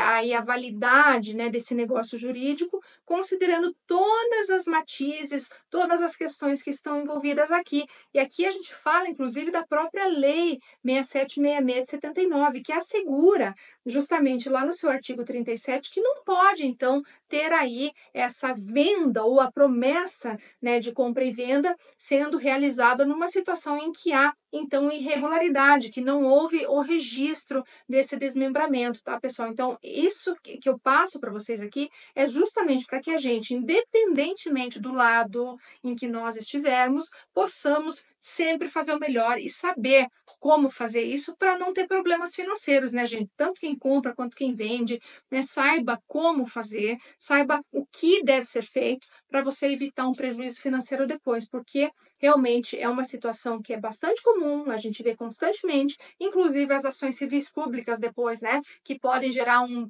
aí a validade, né, desse negócio jurídico, considerando todas as matizes, todas as questões que estão envolvidas aqui. E aqui a gente fala, inclusive, da própria lei 6766 de 79, que assegura, justamente lá no seu artigo 37, que não pode, então, ter aí essa venda ou a promessa, né, de compra e venda sendo realizada numa situação em que há, então, irregularidade, que não houve o registro desse desmembramento, tá, pessoal? Então, isso que eu passo para vocês aqui é justamente para que a gente, independentemente do lado em que nós estivermos, possamos sempre fazer o melhor e saber como fazer isso para não ter problemas financeiros, né, gente? Tanto quem compra quanto quem vende, né, saiba como fazer, saiba o que deve ser feito para você evitar um prejuízo financeiro depois, porque realmente é uma situação que é bastante comum, a gente vê constantemente, inclusive as ações civis públicas depois, né, que podem gerar um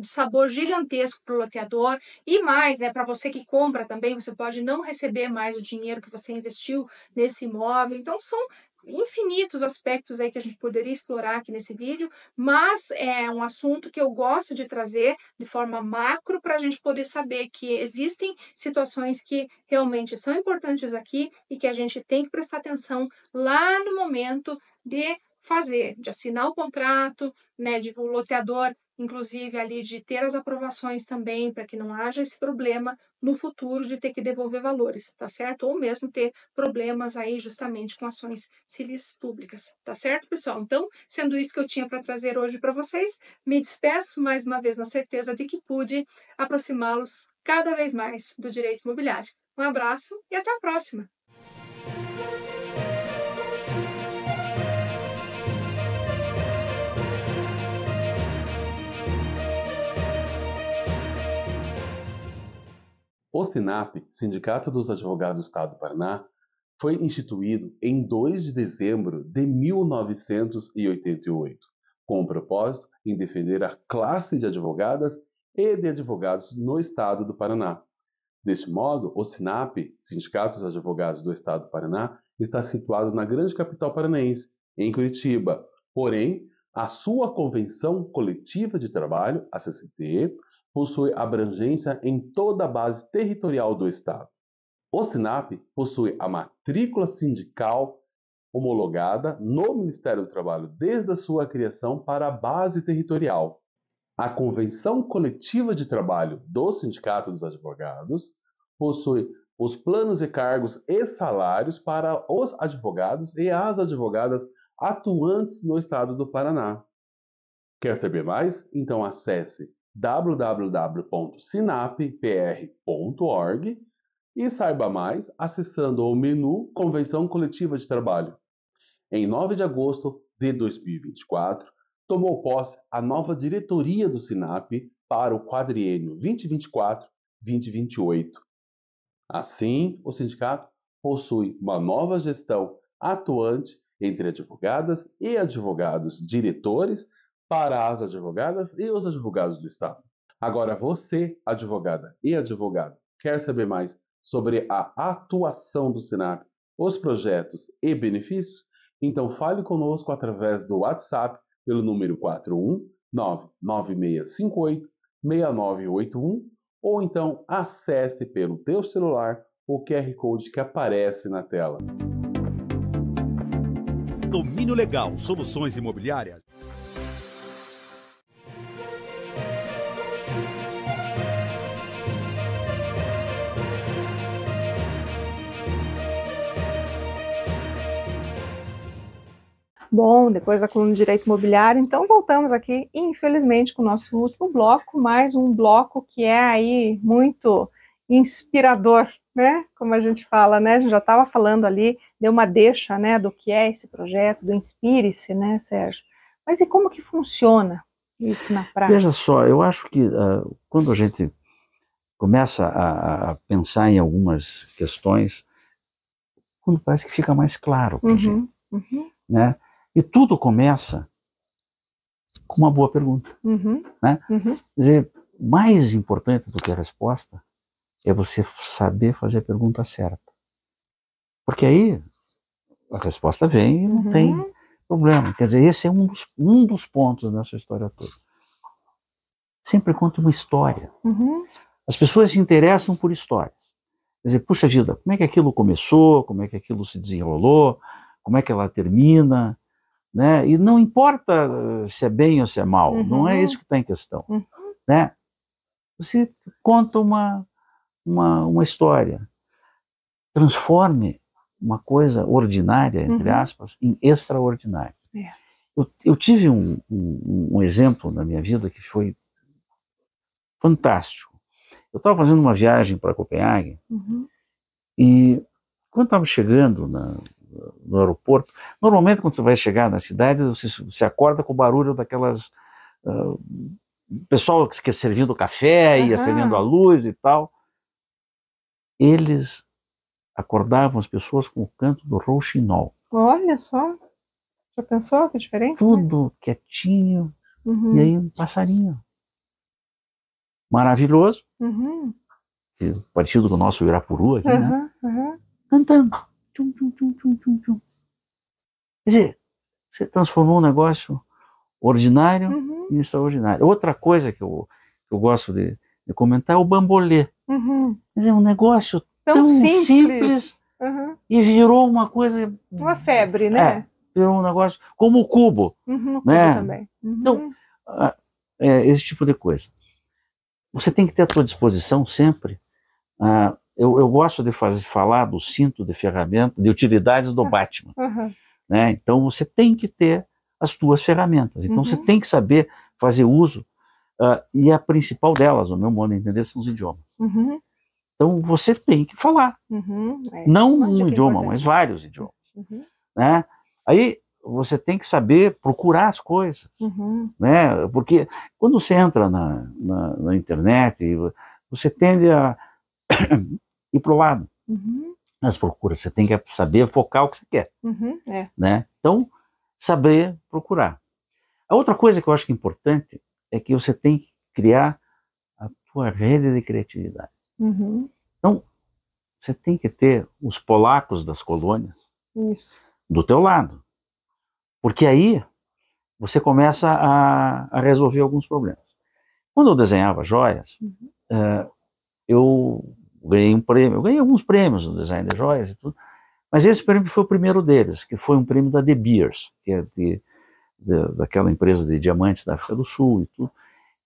sabor gigantesco para o loteador e mais, né, para você que compra também, você pode não receber mais o dinheiro que você investiu nesse imóvel. Então, são infinitos aspectos aí que a gente poderia explorar aqui nesse vídeo, mas é um assunto que eu gosto de trazer de forma macro para a gente poder saber que existem situações que realmente são importantes aqui e que a gente tem que prestar atenção lá no momento de fazer, de assinar o contrato, né, de o loteador, inclusive ali de ter as aprovações também, para que não haja esse problema no futuro de ter que devolver valores, tá certo? Ou mesmo ter problemas aí justamente com ações civis públicas, tá certo, pessoal? Então, sendo isso que eu tinha para trazer hoje para vocês, me despeço mais uma vez na certeza de que pude aproximá-los cada vez mais do direito imobiliário. Um abraço e até a próxima! O SINAP, Sindicato dos Advogados do Estado do Paraná, foi instituído em 2 de dezembro de 1988, com o propósito em defender a classe de advogadas e de advogados no Estado do Paraná. Deste modo, o SINAP, Sindicato dos Advogados do Estado do Paraná, está situado na grande capital paranaense, em Curitiba. Porém, a sua Convenção Coletiva de Trabalho, a CCT, possui abrangência em toda a base territorial do Estado. O SINAP possui a matrícula sindical homologada no Ministério do Trabalho desde a sua criação para a base territorial. A Convenção Coletiva de Trabalho do Sindicato dos Advogados possui os planos e cargos e salários para os advogados e as advogadas atuantes no Estado do Paraná. Quer saber mais? Então acesse www.sinapr.org e saiba mais acessando o menu Convenção Coletiva de Trabalho. Em 9 de agosto de 2024, tomou posse a nova diretoria do SINAP para o quadriênio 2024-2028. Assim, o sindicato possui uma nova gestão atuante entre advogadas e advogados diretores para as advogadas e os advogados do Estado. Agora, você, advogada e advogado, quer saber mais sobre a atuação do SINAP, os projetos e benefícios? Então fale conosco através do WhatsApp pelo número 41996586981 ou então acesse pelo teu celular o QR Code que aparece na tela. Domínio Legal, soluções imobiliárias. Bom, depois da coluna de Direito Imobiliário, então voltamos aqui, infelizmente, com o nosso último bloco, mais um bloco que é aí muito inspirador, né? Como a gente fala, né? A gente já estava falando ali, deu uma deixa, né, do que é esse projeto, do Inspire-se, né, Sérgio? Mas e como que funciona isso na prática? Veja só, eu acho que quando a gente começa a pensar em algumas questões, quando parece que fica mais claro para a gente, né? E tudo começa com uma boa pergunta, né? Quer dizer, mais importante do que a resposta é você saber fazer a pergunta certa. Porque aí a resposta vem e não tem problema. Quer dizer, esse é um dos pontos nessa história toda. Sempre conta uma história. As pessoas se interessam por histórias. Quer dizer, puxa vida, como é que aquilo começou, como é que aquilo se desenrolou, como é que ela termina, né? E não importa se é bem ou se é mal, não é isso que está em questão, né? Você conta uma história, transforme uma coisa ordinária, entre aspas, em extraordinária. Eu tive um exemplo na minha vida que foi fantástico. Eu estava fazendo uma viagem para Copenhague e quando estava chegando no aeroporto, normalmente quando você vai chegar na cidade, você acorda com o barulho daquelas... pessoal que quer servindo café e acendendo a luz e tal. Eles acordavam as pessoas com o canto do rouxinol. Olha só, já pensou que diferente? Tudo quietinho, e aí um passarinho. Maravilhoso, parecido com o nosso Irapuru aqui, né? Cantando. Tchum, tchum, tchum, tchum, tchum, tchum. Quer dizer, você transformou um negócio ordinário em extraordinário. Outra coisa que eu gosto de comentar é o bambolê. Quer dizer, um negócio tão simples e virou uma coisa... Uma febre, né? Virou um negócio como o cubo. Né? Também. Então, esse tipo de coisa. Você tem que ter à sua disposição sempre. Eu gosto de falar do cinto de ferramenta, de utilidades do Batman. Né? Então, você tem que ter as suas ferramentas. Então, você tem que saber fazer uso. E a principal delas, no meu modo de entender, são os idiomas. Então, você tem que falar. Não um idioma, mas vários idiomas. Né? Aí, você tem que saber procurar as coisas. Né? Porque quando você entra na internet, você tende a ir para o lado. Nas procuras, você tem que saber focar o que você quer. Né? Então, saber procurar. A outra coisa que eu acho que é importante é que você tem que criar a tua rede de criatividade. Então, você tem que ter os polacos das colônias do teu lado. Porque aí você começa a resolver alguns problemas. Quando eu desenhava joias, eu ganhei um prêmio, eu ganhei alguns prêmios no design de joias e tudo, mas esse prêmio foi o primeiro deles, que foi um prêmio da De Beers, que é daquela empresa de diamantes da África do Sul e tudo.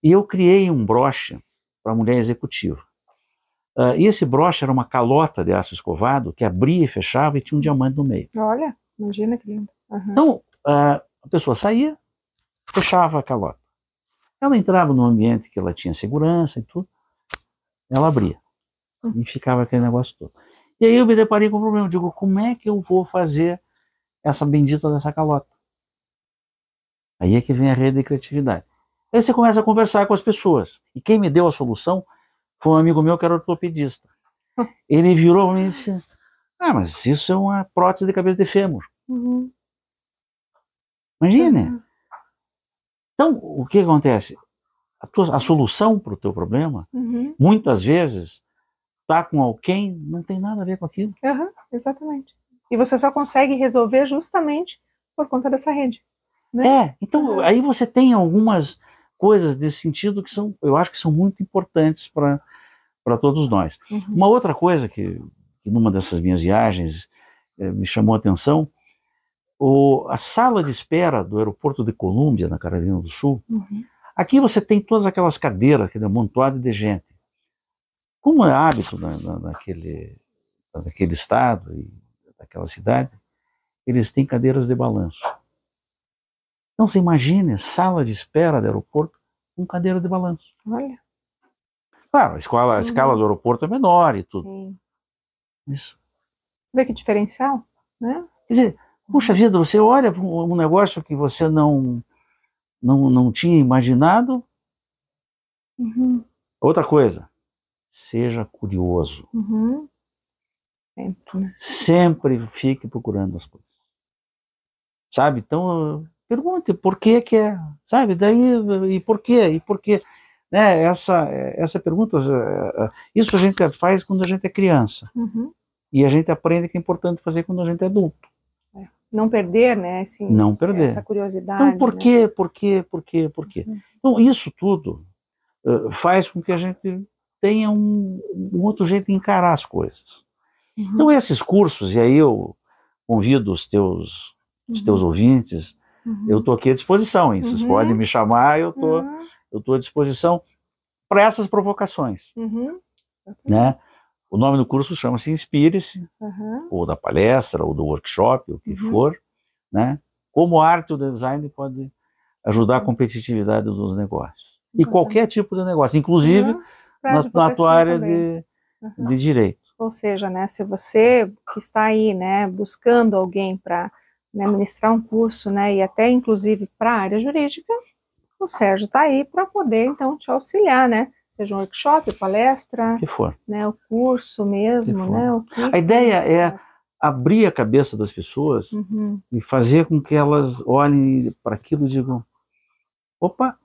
E eu criei um broche para mulher executiva. E esse broche era uma calota de aço escovado que abria e fechava e tinha um diamante no meio. Olha, imagina que lindo. Então, a pessoa saía, fechava a calota. Ela entrava num ambiente que ela tinha segurança e tudo, ela abria. E ficava aquele negócio todo. E aí eu me deparei com um problema. Eu digo, como é que eu vou fazer essa bendita dessa calota? Aí é que vem a rede de criatividade. Aí você começa a conversar com as pessoas. E quem me deu a solução foi um amigo meu que era ortopedista. Ele virou para mim e disse, mas isso é uma prótese de cabeça de fêmur. Imagine. Então, o que acontece? A solução para o teu problema, muitas vezes, está com quem não tem nada a ver com aquilo. Exatamente. E você só consegue resolver justamente por conta dessa rede. Né? Então aí você tem algumas coisas desse sentido que eu acho que são muito importantes para todos nós. Uma outra coisa que numa dessas minhas viagens me chamou a atenção, a sala de espera do aeroporto de Colômbia, na Carolina do Sul, aqui você tem todas aquelas cadeiras, aquele amontoado de gente. Como é hábito naquele estado e naquela cidade, eles têm cadeiras de balanço. Então você imagine sala de espera do aeroporto com cadeira de balanço. Olha. Claro, a escala do aeroporto é menor e tudo. Sim. Isso. Vê que diferencial, né? Quer dizer, puxa vida, você olha para um negócio que você não não tinha imaginado. Uhum. Outra coisa, seja curioso. Uhum. Sempre, né? Sempre fique procurando as coisas. Sabe? Então, pergunte por que é, sabe? Daí, e por quê? E por quê? Né? Essa pergunta, isso a gente faz quando a gente é criança. Uhum. E a gente aprende que é importante fazer quando a gente é adulto. Não perder, né? Assim, Não perder. Essa curiosidade. Então, por né? quê? Por quê? Por quê? Por quê? Uhum. Então, isso tudo faz com que a gente tenha um outro jeito de encarar as coisas. Uhum. Então, esses cursos, e aí eu convido os teus ouvintes, eu estou aqui à disposição, hein? Vocês podem me chamar, eu estou à disposição para essas provocações. Né? O nome do curso chama-se Inspire-se, ou da palestra, ou do workshop, o que for, né? Como a arte ou o design pode ajudar a competitividade dos negócios. E qualquer tipo de negócio, inclusive na tua área de direito. Ou seja, né, se você que está aí, né, buscando alguém para, né, ministrar um curso, né, e até inclusive para a área jurídica, o Sérgio está aí para poder então te auxiliar, né? Seja um workshop, palestra, o que for, né, o curso mesmo, né? O que a ideia é abrir a cabeça das pessoas e fazer com que elas olhem para aquilo e digam: opa,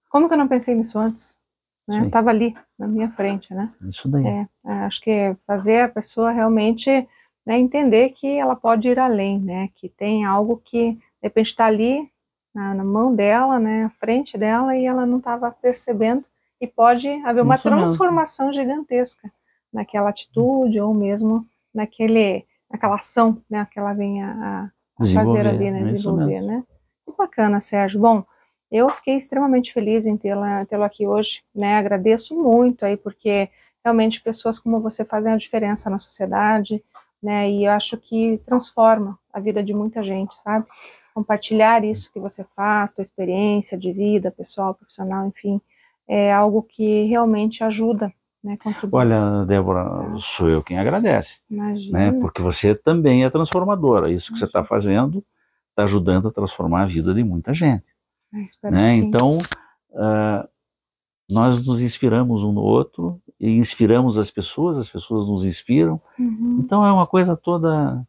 como que eu não pensei nisso antes? Né? Estava ali na minha frente, né? Isso daí. Acho que fazer a pessoa realmente, né, entender que ela pode ir além, né? Que tem algo que de repente está ali na mão dela, né, à frente dela, e ela não estava percebendo, e pode haver uma transformação gigantesca naquela atitude, ou mesmo naquela ação, né, que ela venha a fazer ali, né, desenvolver, né. Que bacana, Sérgio. Bom, eu fiquei extremamente feliz em tê-lo aqui hoje, né, agradeço muito aí, porque realmente pessoas como você fazem a diferença na sociedade, né, e eu acho que transforma a vida de muita gente, sabe? Compartilhar isso que você faz, tua experiência de vida, pessoal, profissional, enfim, é algo que realmente ajuda, né, contribui. Olha, Débora, sou eu quem agradece. Imagina. Né, porque você também é transformadora. Isso que você está fazendo está ajudando a transformar a vida de muita gente. Né? Então, nós nos inspiramos um no outro, e inspiramos as pessoas nos inspiram. Então, é uma coisa toda...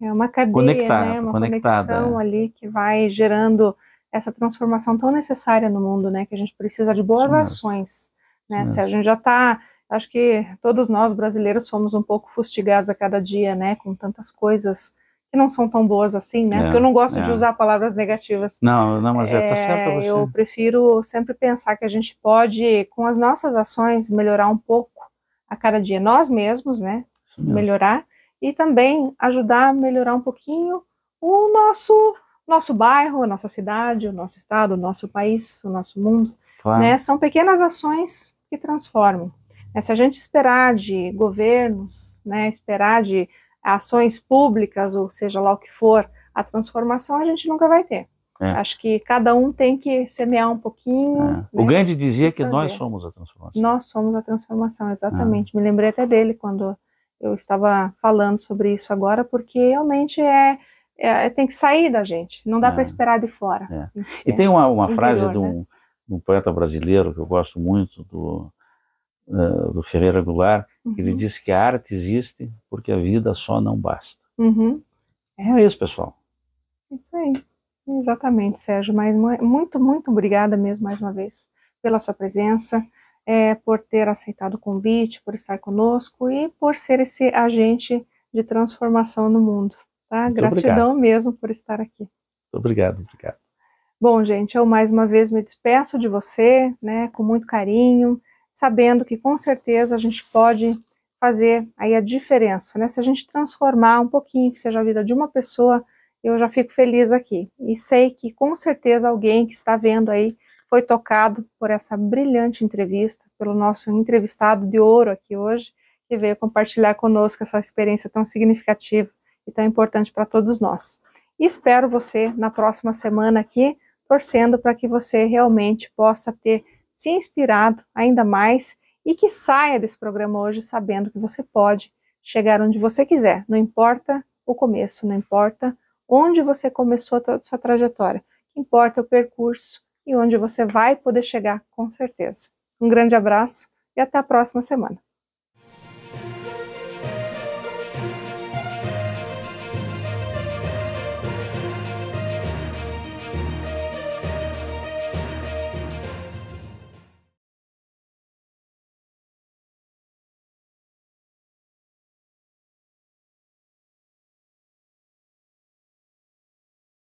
É uma cadeia, né? Uma conexão ali que vai gerando essa transformação tão necessária no mundo, né? Que a gente precisa de boas ações, né? Se a gente já está, acho que todos nós brasileiros somos um pouco fustigados a cada dia, né? Com tantas coisas que não são tão boas assim, né? Porque eu não gosto de usar palavras negativas. Não, mas tá certo você. Eu prefiro sempre pensar que a gente pode, com as nossas ações, melhorar um pouco a cada dia, nós mesmos, né? Melhorar. E também ajudar a melhorar um pouquinho o nosso bairro, a nossa cidade, o nosso estado, o nosso país, o nosso mundo. Claro. Né? São pequenas ações que transformam. Se a gente esperar de governos, né, esperar de ações públicas, ou seja lá o que for, a transformação a gente nunca vai ter. Acho que cada um tem que semear um pouquinho. Né, o Gandhi dizia que nós somos a transformação. Nós somos a transformação, exatamente. Me lembrei até dele quando eu estava falando sobre isso agora, porque realmente tem que sair da gente, não dá para esperar de fora. E tem uma frase de um poeta brasileiro que eu gosto muito, do Ferreira Goulart, que ele diz que a arte existe porque a vida só não basta. É isso, pessoal. Isso aí, exatamente, Sérgio, mas muito, muito obrigada mesmo, mais uma vez, pela sua presença, por ter aceitado o convite, por estar conosco e por ser esse agente de transformação no mundo. Tá? Muito Gratidão obrigado. mesmo por estar aqui. Muito obrigado. Bom, gente, eu mais uma vez me despeço de você, né, com muito carinho, sabendo que com certeza a gente pode fazer aí a diferença, né? Se a gente transformar um pouquinho, que seja a vida de uma pessoa, eu já fico feliz aqui. E sei que com certeza alguém que está vendo aí foi tocado por essa brilhante entrevista, pelo nosso entrevistado de ouro aqui hoje, que veio compartilhar conosco essa experiência tão significativa e tão importante para todos nós. E espero você na próxima semana aqui, torcendo para que você realmente possa ter se inspirado ainda mais e que saia desse programa hoje sabendo que você pode chegar onde você quiser, não importa o começo, não importa onde você começou a sua trajetória. O importa o percurso e onde você vai poder chegar com certeza. Um grande abraço e até a próxima semana.